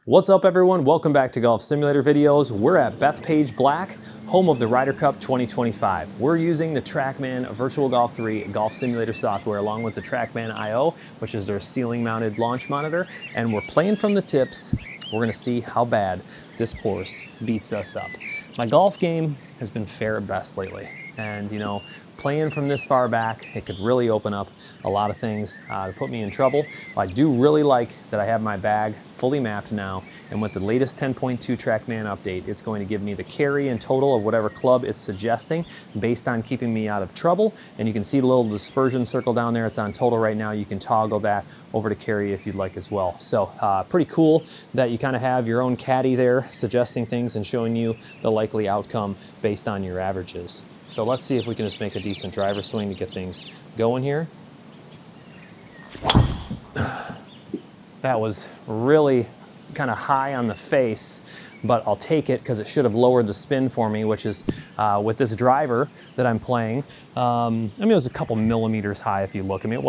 What's up everyone? Welcome back to Golf Simulator videos. We're at Bethpage Black, home of the Ryder Cup 2025. We're using the Trackman Virtual Golf 3 Golf Simulator software along with the Trackman IO, which is their ceiling mounted launch monitor. And we're playing from the tips. We're gonna see how bad this course beats us up. My golf game has been fair at best lately. And you know, playing from this far back, it could really open up a lot of things to put me in trouble. I do really like that I have my bag fully mapped now, and with the latest 10.2 Trackman update, it's going to give me the carry and total of whatever club it's suggesting based on keeping me out of trouble. And you can see the little dispersion circle down there. It's on total right now. You can toggle that over to carry if you'd like as well. So pretty cool that you kind of have your own caddy there suggesting things and showing you the likely outcome based on your averages. So let's see if we can just make a decent driver swing to get things going here. That was really kind of high on the face, but I'll take it because it should have lowered the spin for me, which is with this driver that I'm playing. I mean, it was a couple millimeters high if you look. I mean, it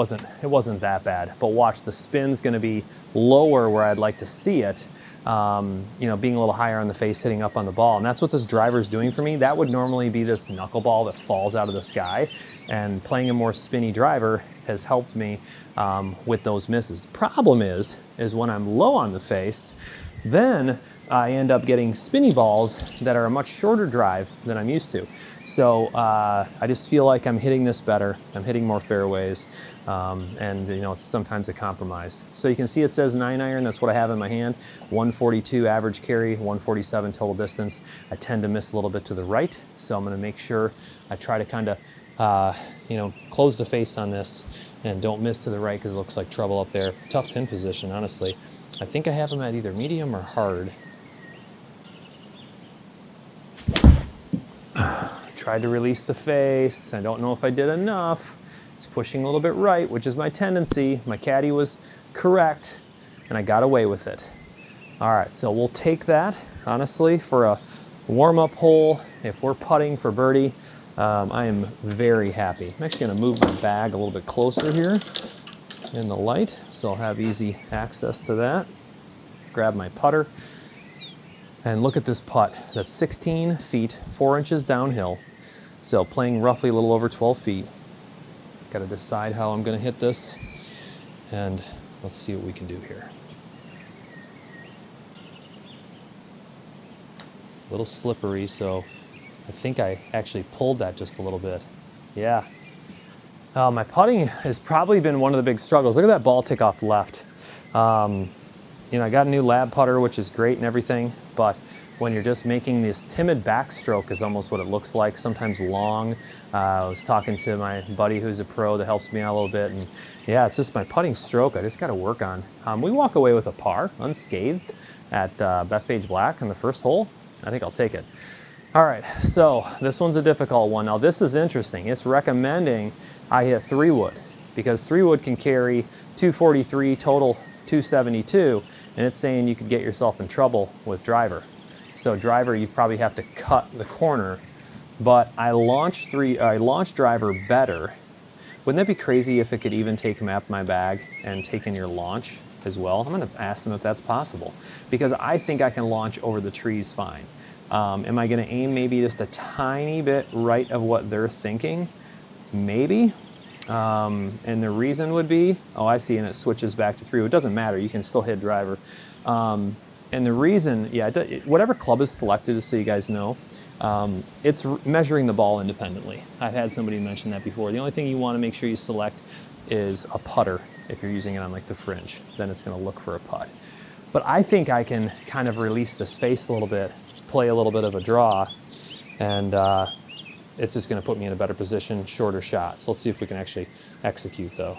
wasn't that bad, but watch, the spin's gonna be lower where I'd like to see it. You know, being a little higher on the face, hitting up on the ball. And that's what this driver is doing for me. That would normally be this knuckleball that falls out of the sky, and playing a more spinny driver has helped me with those misses. The problem is when I'm low on the face, then I end up getting spinny balls that are a much shorter drive than I'm used to. So I just feel like I'm hitting this better. I'm hitting more fairways, and you know, it's sometimes a compromise. So you can see it says 9-iron. That's what I have in my hand. 142 average carry, 147 total distance. I tend to miss a little bit to the right, so I'm going to make sure I try to kind of you know, close the face on this and don't miss to the right because it looks like trouble up there. Tough pin position, honestly. I think I have them at either medium or hard. Tried to release the face. I don't know if I did enough. It's pushing a little bit right, which is my tendency. My caddy was correct, and I got away with it. All right, so we'll take that, honestly, for a warm-up hole. If we're putting for birdie, I am very happy. I'm actually gonna move my bag a little bit closer here in the light, so I'll have easy access to that. Grab my putter, and look at this putt. That's 16 feet, 4 inches downhill. So playing roughly a little over 12 feet. Got to decide how I'm going to hit this, and let's see what we can do here. A little slippery, so I think I actually pulled that just a little bit. Yeah. My putting has probably been one of the big struggles. Look at that ball tick off left. You know, I got a new lab putter, which is great and everything, but when you're just making this timid backstroke is almost what it looks like, sometimes long. I was talking to my buddy who's a pro that helps me out a little bit, and yeah, it's just my putting stroke I just got to work on. We walk away with a par, unscathed, at Bethpage Black on the first hole. I think I'll take it. All right, so this one's a difficult one. Now this is interesting. It's recommending I hit 3-wood, because 3-wood can carry 243 total 272, and it's saying you could get yourself in trouble with driver. So driver, you probably have to cut the corner, but I launched driver better. Wouldn't that be crazy if it could even take map my bag and take in your launch as well? I'm gonna ask them if that's possible, because I think I can launch over the trees fine. Am I gonna aim maybe just a tiny bit right of what they're thinking? Maybe. And the reason would be, oh, I see, and it switches back to 3. It doesn't matter, you can still hit driver. And the reason, yeah, whatever club is selected, just so you guys know, it's measuring the ball independently. I've had somebody mention that before. The only thing you want to make sure you select is a putter if you're using it on like the fringe. Then it's going to look for a putt. But I think I can kind of release this face a little bit, play a little bit of a draw, and it's just going to put me in a better position, shorter shot. So let's see if we can actually execute though.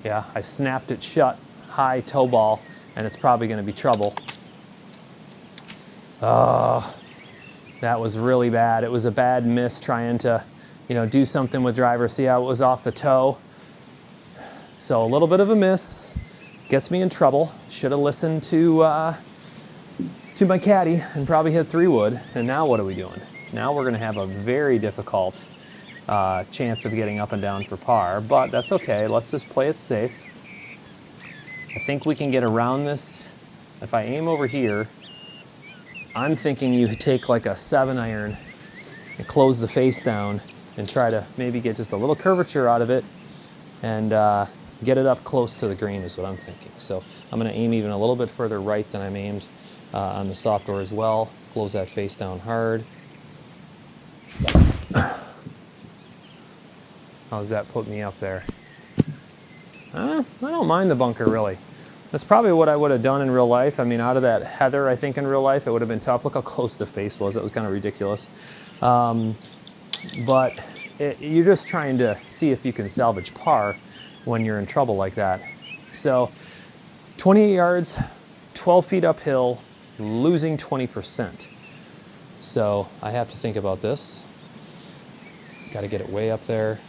Yeah, I snapped it shut, high toe ball, and it's probably going to be trouble. Oh, that was really bad. It was a bad miss trying to, you know, do something with driver. See how it was off the toe? So a little bit of a miss gets me in trouble. Should have listened to my caddy and probably hit 3-wood. And now what are we doing? Now we're going to have a very difficult chance of getting up and down for par, but that's okay. Let's just play it safe. I think we can get around this. If I aim over here, I'm thinking you take like a 7-iron and close the face down and try to maybe get just a little curvature out of it and get it up close to the green is what I'm thinking. So I'm going to aim even a little bit further right than I'm aimed on the soft door as well. Close that face down hard. How's that put me up there? I don't mind the bunker really. That's probably what I would have done in real life. I mean, out of that heather, I think in real life, it would have been tough. Look how close the face was. That was kind of ridiculous. But you're just trying to see if you can salvage par when you're in trouble like that. So 28 yards, 12 feet uphill, losing 20%. So I have to think about this. Got to get it way up there.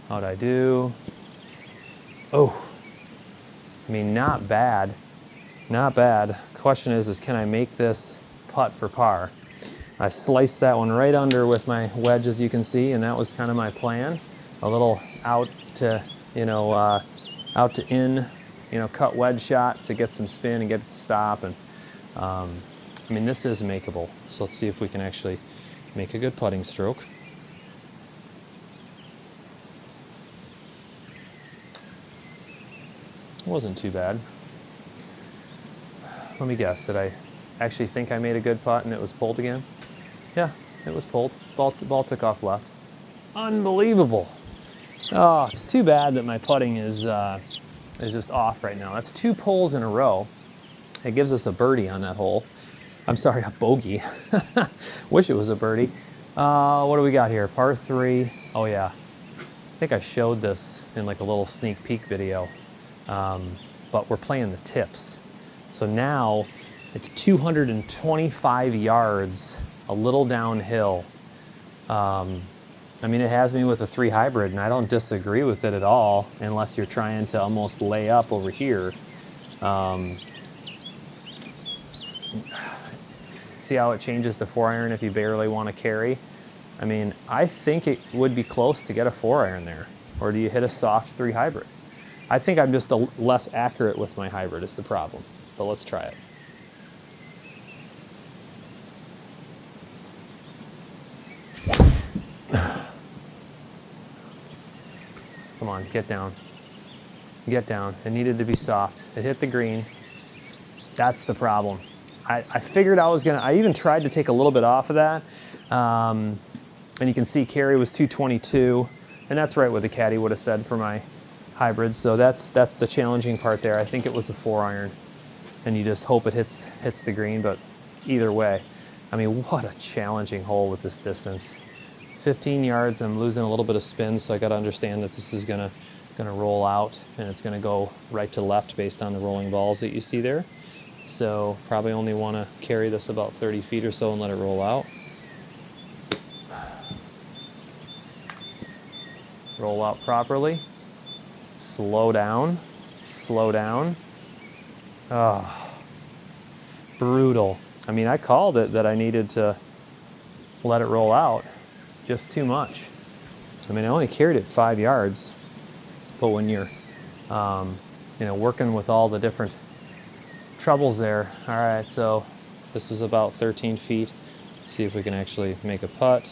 How'd I do? Oh, I mean, not bad. Not bad. Question is can I make this putt for par? I sliced that one right under with my wedge, as you can see, and that was kind of my plan. A little out to, out to in, cut wedge shot to get some spin and get it to stop. And I mean, this is makeable. So let's see if we can actually make a good putting stroke. It wasn't too bad. Let me guess, did I actually think I made a good putt and it was pulled again? Yeah, it was pulled. Ball took off left. Unbelievable. Oh, it's too bad that my putting is just off right now. That's 2 pulls in a row. It gives us a birdie on that hole. I'm sorry, a bogey. Wish it was a birdie. What do we got here? Par 3. Oh yeah. I think I showed this in like a little sneak peek video. But we're playing the tips. So now it's 225 yards, a little downhill. I mean, it has me with a 3 hybrid, and I don't disagree with it at all, unless you're trying to almost lay up over here. See how it changes to 4-iron if you barely want to carry? I mean, I think it would be close to get a 4-iron there. Or do you hit a soft 3 hybrid? I think I'm just less accurate with my hybrid is the problem, but let's try it. Come on, get down. Get down. It needed to be soft. It hit the green. That's the problem. I figured I was gonna, I even tried to take a little bit off of that. And you can see carry was 222, and that's right what the caddy would have said for my hybrid. So that's the challenging part there. I think it was a 4-iron, and you just hope it hits the green, but either way, I mean, what a challenging hole with this distance. 15 yards, I'm losing a little bit of spin, so I got to understand that this is gonna roll out, and it's gonna go right to left based on the rolling balls that you see there. So probably only want to carry this about 30 feet or so and let it roll out. Roll out properly. Slow down. Slow down. Oh, brutal. I mean, I called it that I needed to let it roll out. Just too much. I mean, I only carried it 5 yards, but when you're, working with all the different troubles there. All right, so this is about 13 feet. Let's see if we can actually make a putt.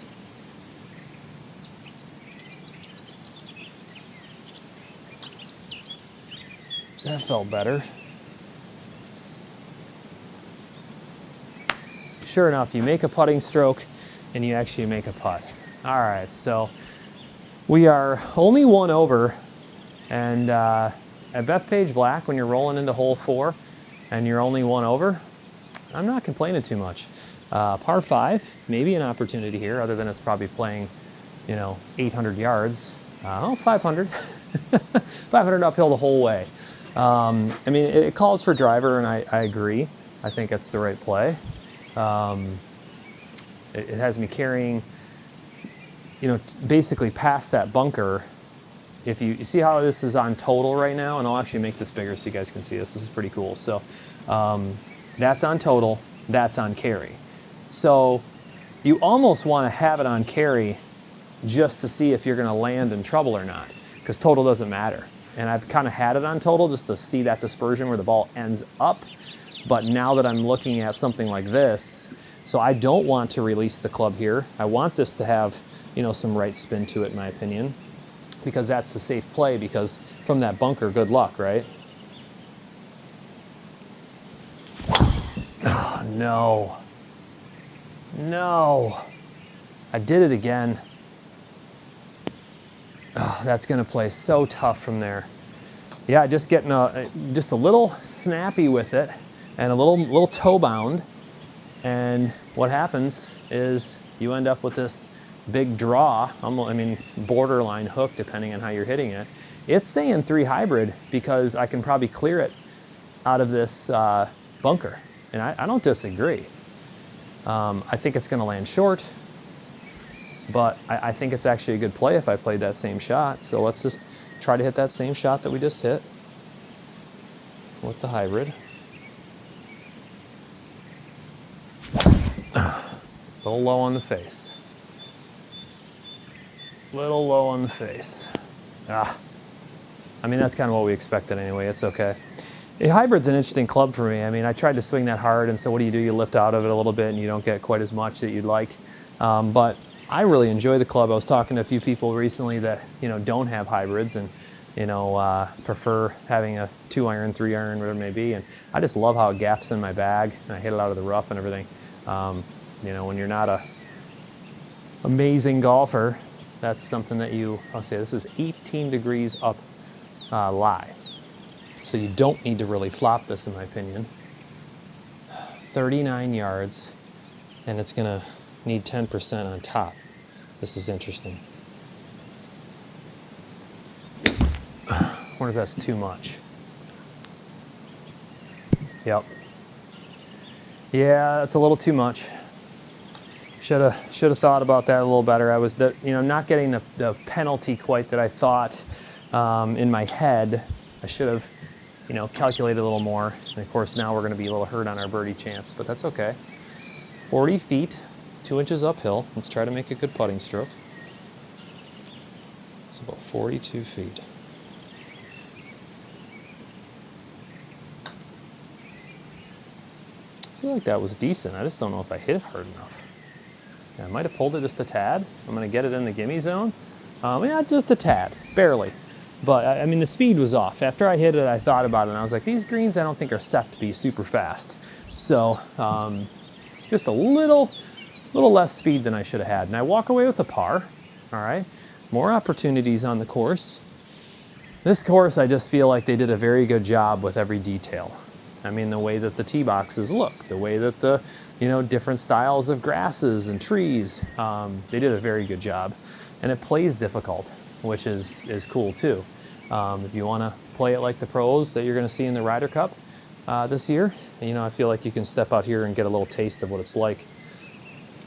That felt better. Sure enough, you make a putting stroke and you actually make a putt. All right, so we are only 1 over, and at Bethpage Black, when you're rolling into hole 4 and you're only 1 over, I'm not complaining too much. Par 5, maybe an opportunity here, other than it's probably playing, 800 yards. 500. 500 uphill the whole way. I mean, it calls for driver, and I agree. I think it's the right play. It has me carrying, basically past that bunker. If you see how this is on total right now, and I'll actually make this bigger so you guys can see this. This is pretty cool. So that's on total, that's on carry. So you almost want to have it on carry just to see if you're going to land in trouble or not, because total doesn't matter. And I've kind of had it on total just to see that dispersion where the ball ends up. But now that I'm looking at something like this, so I don't want to release the club here. I want this to have, you know, some right spin to it, in my opinion, because that's a safe play, because from that bunker, good luck, right? Oh, no. No. I did it again. Oh, that's gonna play so tough from there. Yeah, just getting just a little snappy with it and a little toe bound. And what happens is you end up with this big draw, I mean, borderline hook, depending on how you're hitting it. It's saying 3 hybrid because I can probably clear it out of this bunker. And I don't disagree. I think it's gonna land short, but I think it's actually a good play if I played that same shot. So let's just try to hit that same shot that we just hit with the hybrid. A little low on the face. Little low on the face. I mean, that's kind of what we expected anyway. It's okay. A hybrid's an interesting club for me. I mean, I tried to swing that hard, and so what do? You lift out of it a little bit, and you don't get quite as much that you'd like. But I really enjoy the club. I was talking to a few people recently that, you know, don't have hybrids and, you know, prefer having a 2-iron, 3-iron, whatever it may be. And I just love how it gaps in my bag, and I hit it out of the rough and everything. You know, when you're not a amazing golfer, that's something that I'll say this is 18 degrees up lie. So you don't need to really flop this, in my opinion. 39 yards, and it's gonna need 10% on top. This is interesting. I wonder if that's too much. Yep. Yeah, that's a little too much. Should have thought about that a little better. I was not getting the penalty quite that I thought in my head. I should have, you know, calculated a little more. And of course, now we're going to be a little hurt on our birdie chance, but that's okay. 40 feet, 2 inches uphill. Let's try to make a good putting stroke. It's about 42 feet. I feel like that was decent. I just don't know if I hit it hard enough. Yeah, I might have pulled it just a tad. I'm going to get it in the gimme zone. Yeah, just a tad, barely. But I mean, the speed was off. After I hit it, I thought about it, and I was like, these greens I don't think are set to be super fast. So just a little less speed than I should have had. And I walk away with a par, all right? More opportunities on the course. This course, I just feel like they did a very good job with every detail. I mean, the way that the tee boxes look, the way that the, you know, different styles of grasses and trees, they did a very good job. And it plays difficult, which is cool too. If you want to play it like the pros that you're going to see in the Ryder Cup this year, you know, I feel like you can step out here and get a little taste of what it's like.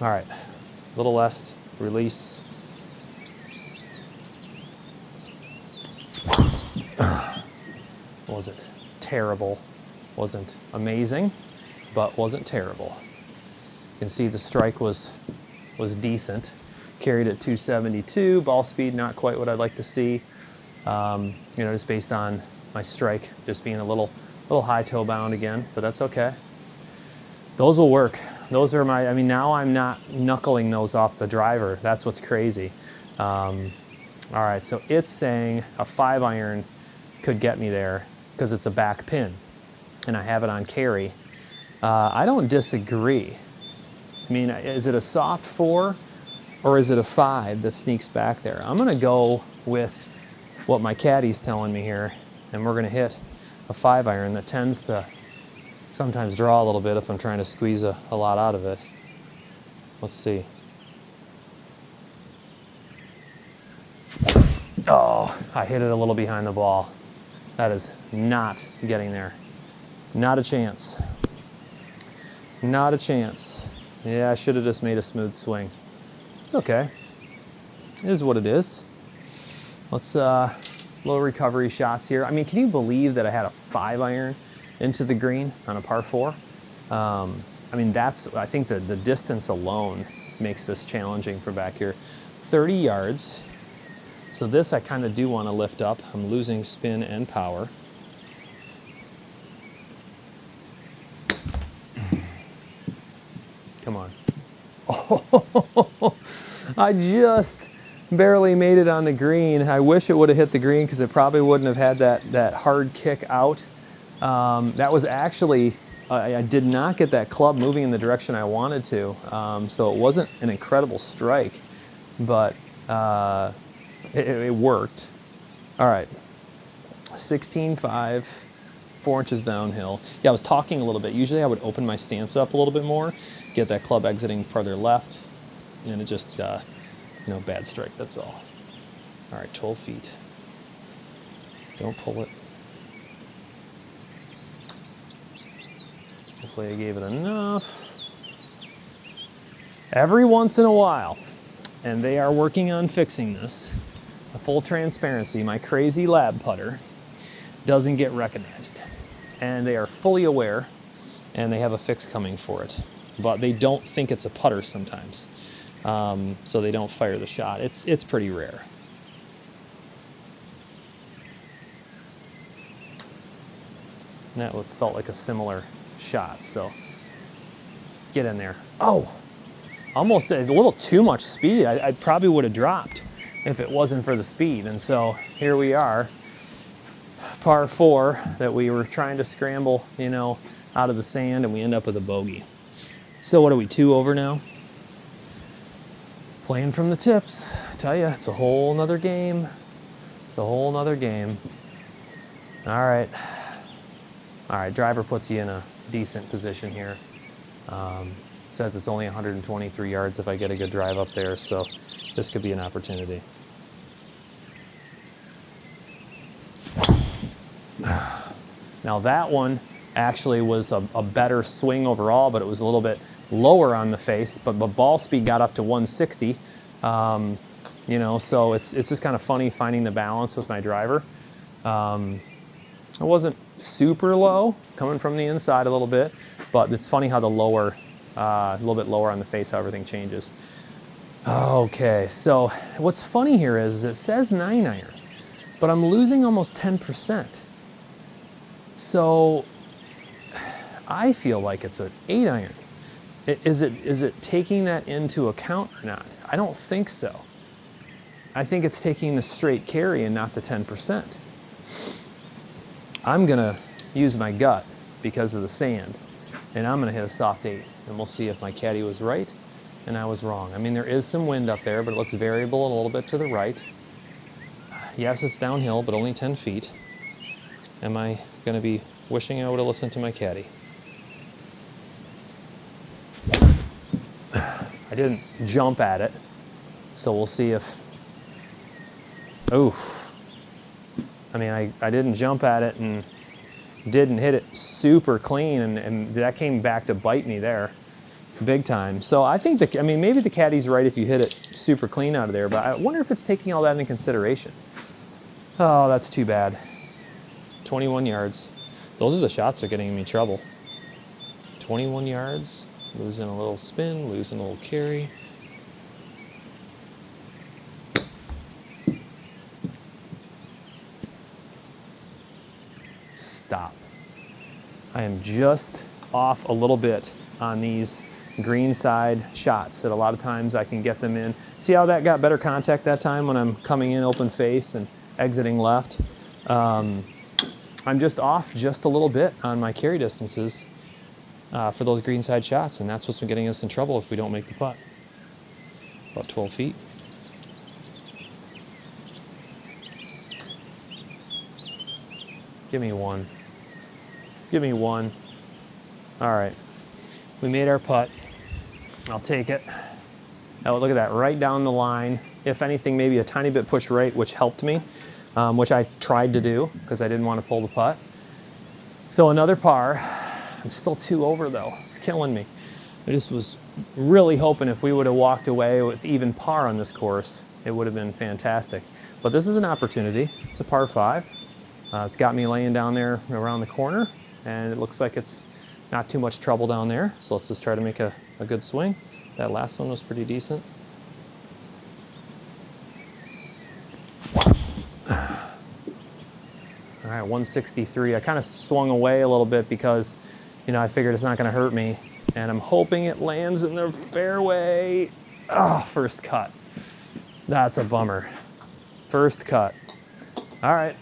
All right, a little less release. Was it terrible? Wasn't amazing, but wasn't terrible. You can see the strike was decent. Carried at 272, ball speed not quite what I'd like to see. You know, just based on my strike just being a little high toe bound again, but that's okay. Those will work. Those are I mean, now I'm not knuckling those off the driver. That's what's crazy. All right, so it's saying a 5-iron could get me there because it's a back pin and I have it on carry. I don't disagree. I mean, is it a soft 4 or is it a 5 that sneaks back there? I'm gonna go with what my caddy's telling me here, and we're gonna hit a 5-iron that tends to sometimes draw a little bit if I'm trying to squeeze a lot out of it. Let's see. Oh, I hit it a little behind the ball. That is not getting there. Not a chance. Not a chance. Yeah, I should have just made a smooth swing. It's okay. It is what it is. Let's, little recovery shots here. I mean, can you believe that I had a 5-iron into the green on a par 4? I mean, I think the distance alone makes this challenging from back here. 30 yards. So this I kind of do want to lift up. I'm losing spin and power. Come on. Oh, I just barely made it on the green. I wish it would have hit the green because it probably wouldn't have had that hard kick out. That was actually, I did not get that club moving in the direction I wanted to. So it wasn't an incredible strike, but it worked. All right, 16.5, 4 inches downhill. Yeah, I was talking a little bit. Usually I would open my stance up a little bit more, get that club exiting farther left, and it just, you know, bad strike, that's all. All right, 12 feet. Don't pull it. Hopefully I gave it enough. Every once in a while, and they are working on fixing this, a full transparency, my crazy lab putter doesn't get recognized. And they are fully aware, and they have a fix coming for it. But they don't think it's a putter sometimes. So they don't fire the shot. It's pretty rare. And that felt like a similar shot, so get in there. Oh, almost a little too much speed. I probably would have dropped if it wasn't for the speed. And so here we are, par 4 that we were trying to scramble, you know, out of the sand, and we end up with a bogey. So what are we, 2 over now? Playing from the tips. I tell you, it's a whole nother game. It's a whole nother game. All right. All right, driver puts you in a decent position here. Says it's only 123 yards if I get a good drive up there, so this could be an opportunity. Now that one actually was a better swing overall, but it was a little bit lower on the face, but ball speed got up to 160. You know, so it's just kind of funny finding the balance with my driver. It wasn't super low, coming from the inside a little bit, but it's funny how the lower, a little bit lower on the face, how everything changes. Okay, so what's funny here is it says 9-iron, but I'm losing almost 10%. So I feel like it's an 8-iron. Is it taking that into account or not? I don't think so. I think it's taking the straight carry and not the 10%. I'm gonna use my gut because of the sand, and I'm gonna hit a soft 8, and we'll see if my caddy was right and I was wrong. I mean, there is some wind up there, but it looks variable a little bit to the right. Yes, it's downhill, but only 10 feet. Am I gonna be wishing I would have listened to my caddy? I didn't jump at it, so we'll see if, oof. I mean, I didn't jump at it and didn't hit it super clean, and that came back to bite me there big time. So I think I mean, maybe the caddy's right if you hit it super clean out of there, but I wonder if it's taking all that into consideration. Oh, that's too bad. 21 yards. Those are the shots that are getting me trouble. 21 yards, losing a little spin, losing a little carry. Stop. I am just off a little bit on these green side shots that a lot of times I can get them in. See how that got better contact that time when I'm coming in open face and exiting left? I'm just off just a little bit on my carry distances for those green side shots, and that's what's been getting us in trouble if we don't make the putt. About 12 feet. Give me one. Give me one. All right. We made our putt. I'll take it. Oh, look at that, right down the line. If anything, maybe a tiny bit push right, which helped me, which I tried to do because I didn't want to pull the putt. So another par. I'm still 2 over though. It's killing me. I just was really hoping if we would have walked away with even par on this course, it would have been fantastic. But this is an opportunity. It's a par 5. It's got me laying down there around the corner, and it looks like it's not too much trouble down there. So let's just try to make a good swing. That last one was pretty decent. All right, 163. I kind of swung away a little bit because, you know, I figured it's not going to hurt me. And I'm hoping it lands in the fairway. Oh, first cut. That's a bummer. First cut. All right.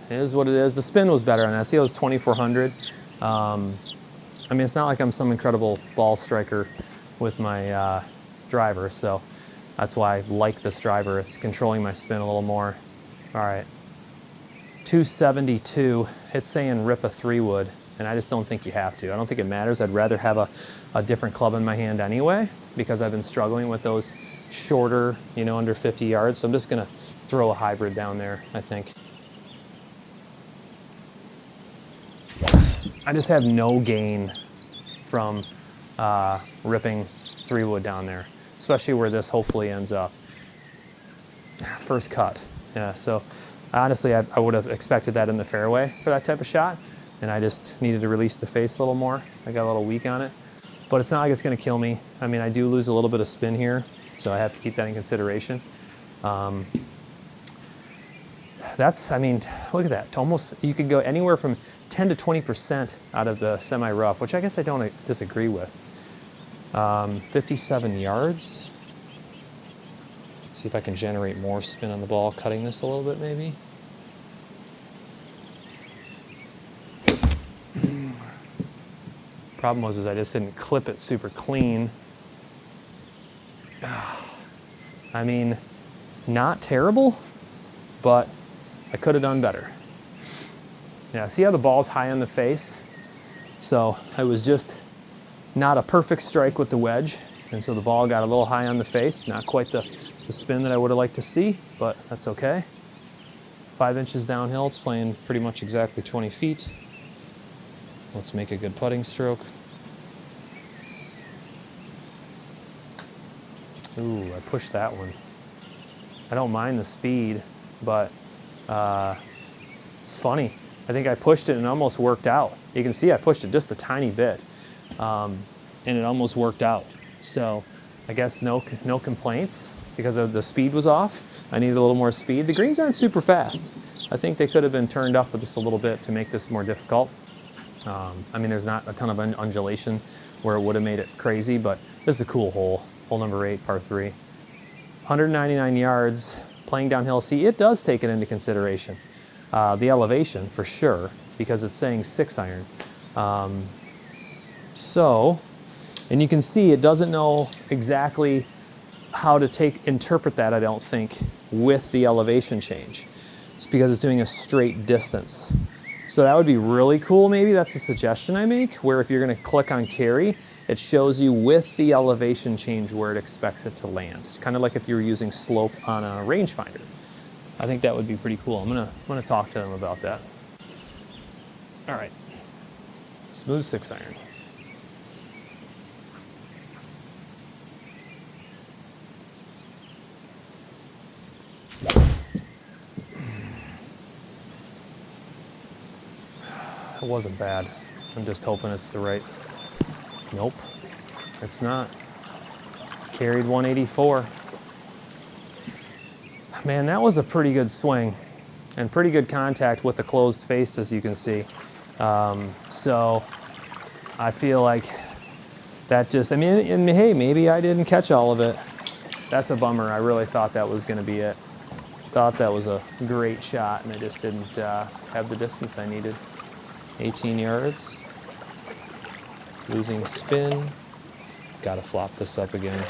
It is what it is. The spin was better on that. See, it was 2,400. I mean, it's not like I'm some incredible ball striker with my driver, so that's why I like this driver. It's controlling my spin a little more. All right. 272. It's saying rip a 3-wood, and I just don't think you have to. I don't think it matters. I'd rather have a different club in my hand anyway, because I've been struggling with those shorter, you know, under 50 yards. So I'm just going to throw a hybrid down there, I think. I just have no gain from ripping 3-wood down there, especially where this hopefully ends up. First cut. Yeah, so honestly, I would have expected that in the fairway for that type of shot, and I just needed to release the face a little more. I got a little weak on it, but it's not like it's going to kill me. I mean, I do lose a little bit of spin here, so I have to keep that in consideration. I mean, look at that. Almost, you could go anywhere from 10 to 20% out of the semi-rough, which I guess I don't disagree with. 57 yards. See if I can generate more spin on the ball, cutting this a little bit maybe. Problem was I just didn't clip it super clean. I mean, not terrible, but I could have done better. Yeah, see how the ball's high on the face? So I was just not a perfect strike with the wedge, and so the ball got a little high on the face. Not quite the spin that I would have liked to see, but that's okay. 5 inches downhill, it's playing pretty much exactly 20 feet. Let's make a good putting stroke. Ooh, I pushed that one. I don't mind the speed, but it's funny. I think I pushed it and it almost worked out. You can see I pushed it just a tiny bit, and it almost worked out. So I guess no complaints because of the speed was off. I needed a little more speed. The greens aren't super fast. I think they could have been turned up just a little bit to make this more difficult. I mean, there's not a ton of undulation where it would have made it crazy, but this is a cool hole. Hole number 8, par 3. 199 yards, playing downhill. See, it does take it into consideration. The elevation, for sure, because it's saying 6-iron. And you can see it doesn't know exactly how to interpret that, I don't think, with the elevation change. It's because it's doing a straight distance. So that would be really cool, maybe. That's a suggestion I make, where if you're going to click on carry, it shows you with the elevation change where it expects it to land. Kind of like if you were using slope on a rangefinder. I think that would be pretty cool. I'm gonna talk to them about that. All right, smooth 6-iron. It wasn't bad. I'm just hoping it's the right. Nope, it's not. Carried 184. Man, that was a pretty good swing and pretty good contact with the closed face, as you can see. So I feel like that just, I mean, hey, maybe I didn't catch all of it. That's a bummer. I really thought that was going to be it. Thought that was a great shot, and I just didn't have the distance I needed. 18 yards. Losing spin. Got to flop this up again.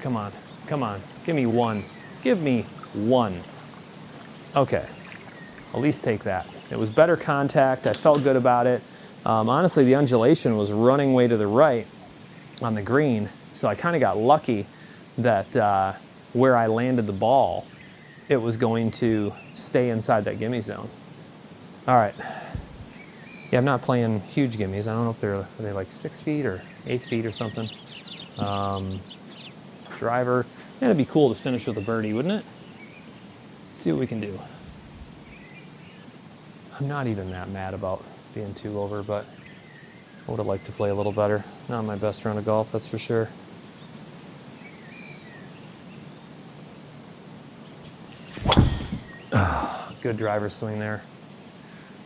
Come on, come on. Give me one. Give me one. Okay, at least take that. It was better contact. I felt good about it. Honestly, the undulation was running way to the right on the green, so I kind of got lucky that where I landed the ball, it was going to stay inside that gimme zone. All right. Yeah, I'm not playing huge gimmies. I don't know if are they like 6 feet or 8 feet or something. Driver. Yeah, it'd be cool to finish with a birdie, wouldn't it? see what we can do. I'm not even that mad about being 2 over, but I would have liked to play a little better. Not my best round of golf, that's for sure. Good driver swing there.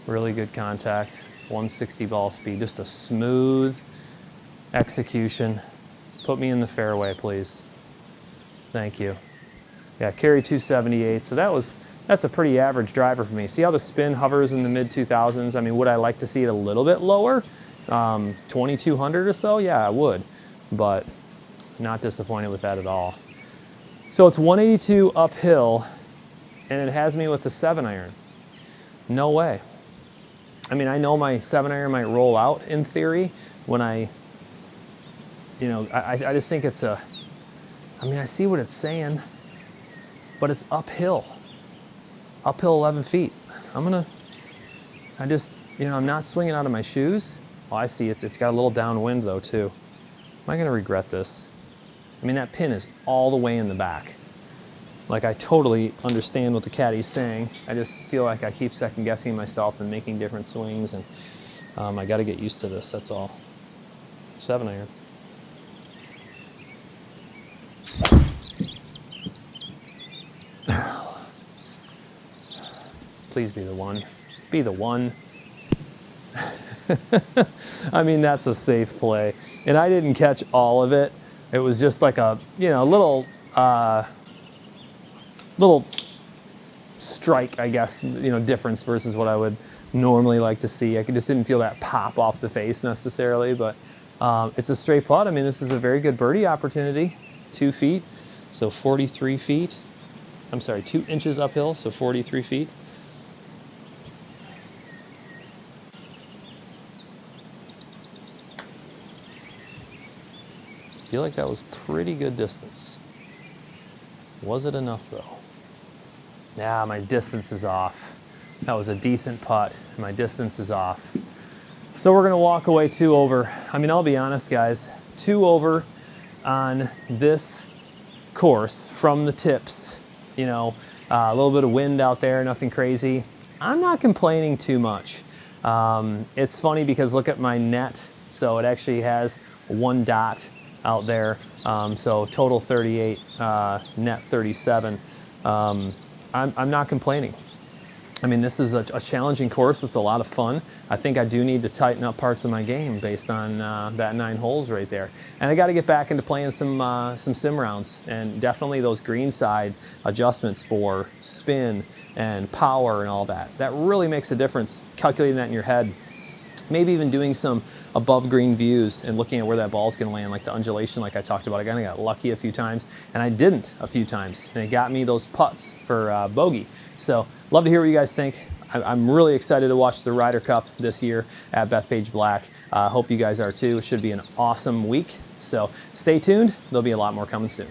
Really good contact. 160 ball speed. Just a smooth execution. Put me in the fairway, please. Thank you. Yeah, carry 278. So that's a pretty average driver for me. See how the spin hovers in the mid 2000s? I mean, would I like to see it a little bit lower? 2200 or so? Yeah, I would. But not disappointed with that at all. So it's 182 uphill, and it has me with a 7-iron. No way. I mean, I know my 7-iron might roll out in theory when I just think it's I mean, I see what it's saying, but it's uphill. Uphill 11 feet. I'm not swinging out of my shoes. Oh, I see it's got a little downwind though too. Am I gonna regret this? I mean, that pin is all the way in the back. Like, I totally understand what the caddy's saying. I just feel like I keep second guessing myself and making different swings, and I gotta get used to this, that's all. 7-iron. Please be the one. Be the one. I mean, that's a safe play. And I didn't catch all of it. It was just like a, little strike, I guess, difference versus what I would normally like to see. I just didn't feel that pop off the face necessarily, but it's a straight putt. I mean, this is a very good birdie opportunity. 2 feet, so 43 feet. I'm sorry, 2 inches uphill, so 43 feet. I feel like that was pretty good distance. Was it enough though? Yeah, my distance is off. That was a decent putt. My distance is off. So we're gonna walk away 2 over. I mean, I'll be honest, guys, 2 over on this course from the tips. A little bit of wind out there, nothing crazy. I'm not complaining too much. It's funny because look at my net. So it actually has 1 dot out there. So total 38, net 37. I'm not complaining. I mean, this is a challenging course. It's a lot of fun. I think I do need to tighten up parts of my game based on that 9 holes right there. And I got to get back into playing some sim rounds, and definitely those greenside adjustments for spin and power and all that. That really makes a difference, calculating that in your head. Maybe even doing some above green views and looking at where that ball's gonna land, like the undulation like I talked about. I kinda got lucky a few times, and I didn't a few times, and it got me those putts for bogey. So love to hear what you guys think. I'm really excited to watch the Ryder Cup this year at Bethpage Black. Hope you guys are too. It should be an awesome week. So stay tuned. There'll be a lot more coming soon.